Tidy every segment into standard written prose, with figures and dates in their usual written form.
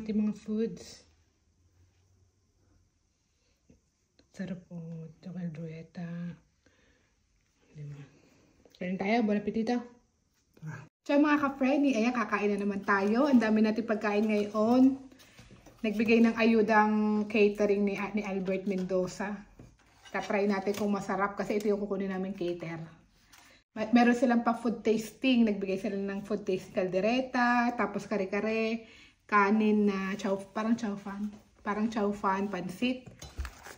ating mga foods. Sarap po. Ito caldereta. Diba? Kain tayo. Bon appetito. So mga ka-friendly, ayan, kakain na naman tayo. Ang dami natin pagkain ngayon. Nagbigay ng ayudang catering ni Albert Mendoza. Tatry natin kung masarap kasi ito yung kukunin namin cater. Meron silang pa food tasting. Nagbigay sila ng food tasting caldereta, tapos kare-kare, kanin na parang chow fan, pansit.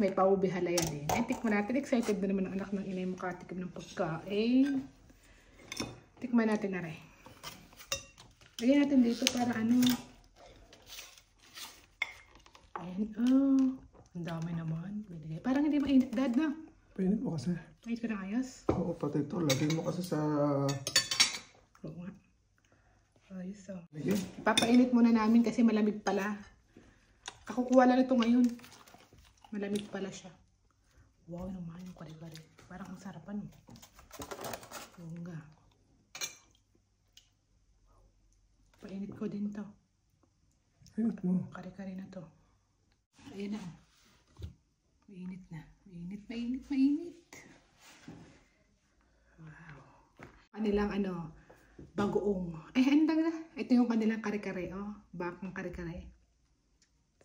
May paubi halaya din. Ay, tikman natin. Excited na naman ang anak ng inay makatikim ng pagkain. Tikman natin na rin. Lagyan natin dito para ano. Ayan. Oh. Ang dami naman. Parang hindi mainit, Dad, na. Painit mo kasi. Mainit ko na ayos. Oo, pati ito. Lagyan mo kasi sa... Oo nga. Ayos, oh. Lagyan. Papainit muna namin kasi malamig pala. Kakukuha lang ito ngayon. Malamig pala siya. Wow naman yung kare-kare. Parang ang sarapan. Oo nga. Painit ko din to. Painit mo. Kare-kare na to. Ayan na. Mainit na. Mainit. Wow. Kanilang bagoong. Ay, andang na. Ito yung kanilang kare-kare. Oh, bakang kare-kare.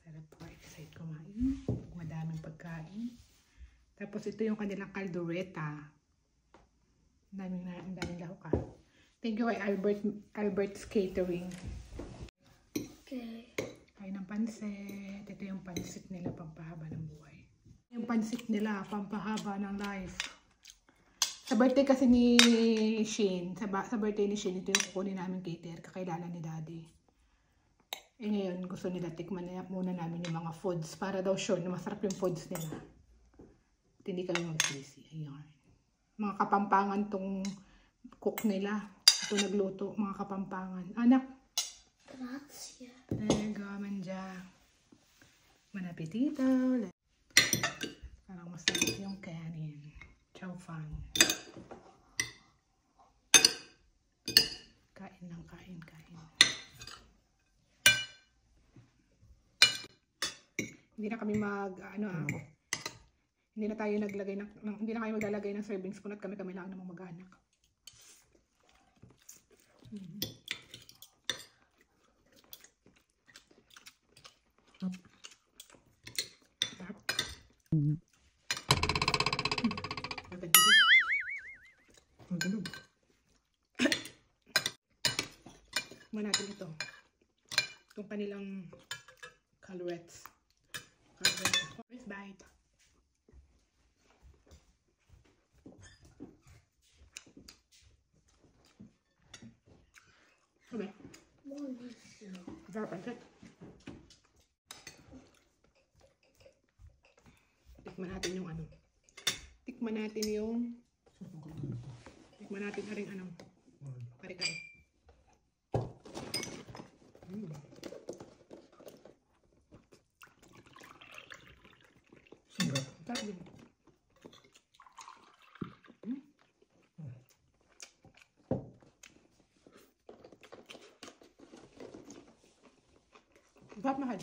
Sarap po. Excited kumain. Madaming pagkain. Tapos ito yung kanilang caldereta. Ang daming lahok. Thank you kay Albert's Catering. Okay. Kain ng pansit. Ito yung pansit nila, pampahaba ng buhay. Yung pansit nila, pampahaba ng life. Sa birthday kasi ni Shane, sa birthday ni Shane, ito yung kukunin namin cater, kakilala ni Daddy. Eh ngayon, gusto nila tikman na muna namin yung mga foods para daw sure na masarap yung foods nila. At hindi kami mag-sisi. Ayun. Mga kapampangan tong cook nila. Ito nagluto, mga kapampangan. Anak. Grazie. Prego, manja. Bon appetito. Parang masarap yung kanin. Chow fan. Kain ng kain. Hindi na kami hindi na tayo naglagay hindi na kayo maglalagay ng serving spoon at kami lang namang mag-anak. Muna natin ito. Itong kanilang calderetas. First bite. Okay. Buonissimo. Sarap ang set. Tikman natin yung Tikman natin na rin kare-kare. Sarap. Sarap din. Sarap mahal.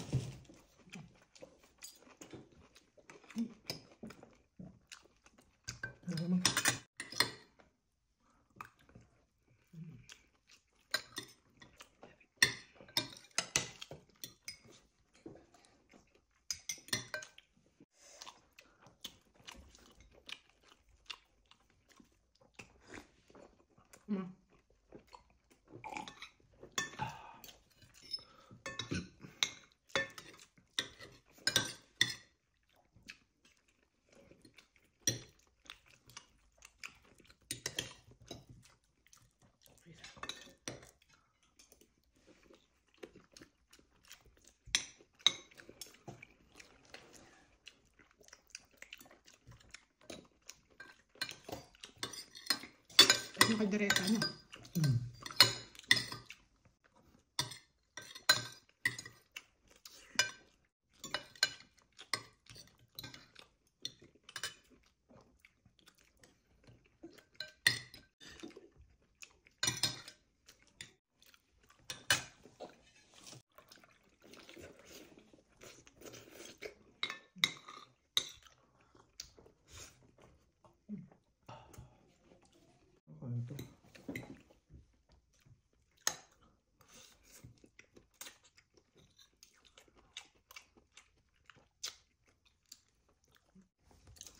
Yung kaldereta, no?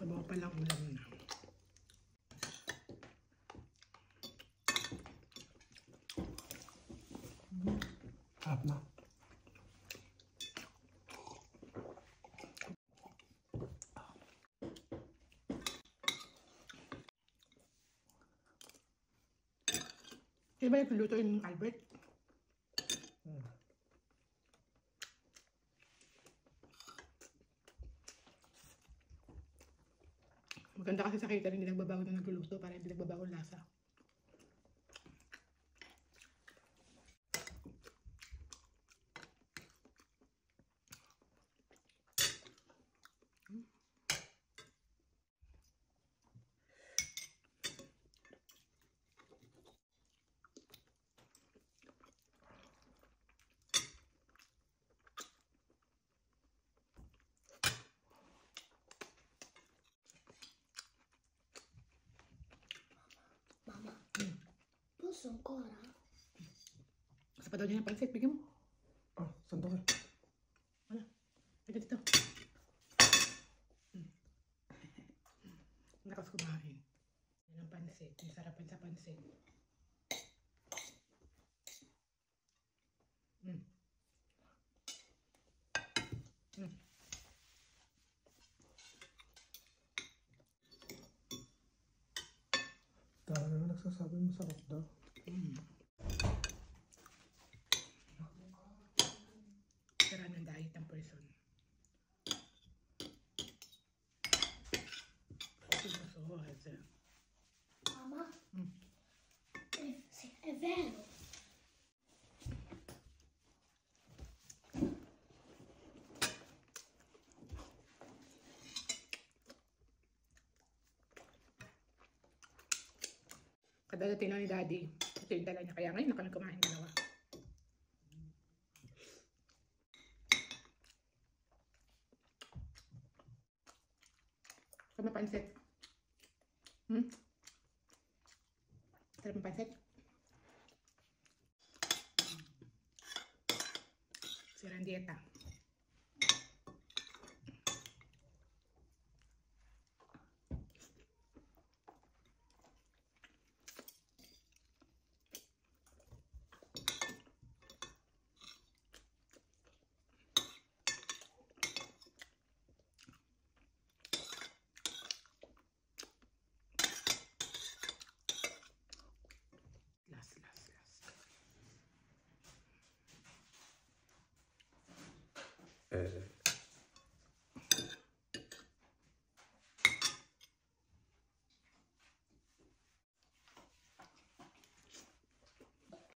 Sabaw pa lang ulam na. Harap na. Sino ba nagluto yung Albert? Maganda kasi sa catering, hindi nagbabago na nagluluto para hindi nagbabago ang lasa. Mama, posso ancora? Gusto pa daw niya ng pansit, bigyan mo. Ah, sandali. Wala. Ito dito. Lakas kumain. Yan ang pansit. Yung sarapan sa pansit. Dahil na nagsasabi masarap daw. Sara ng diet ng person. Sinusuhod. Mamma? Sì, è vero. Kadalating lang ni Daddy. Ito yung dala niya. Kaya ngayon na kami kumain dalawa. Sarap ng pansit. Sarap ng pansit. Sira ang dieta. Last.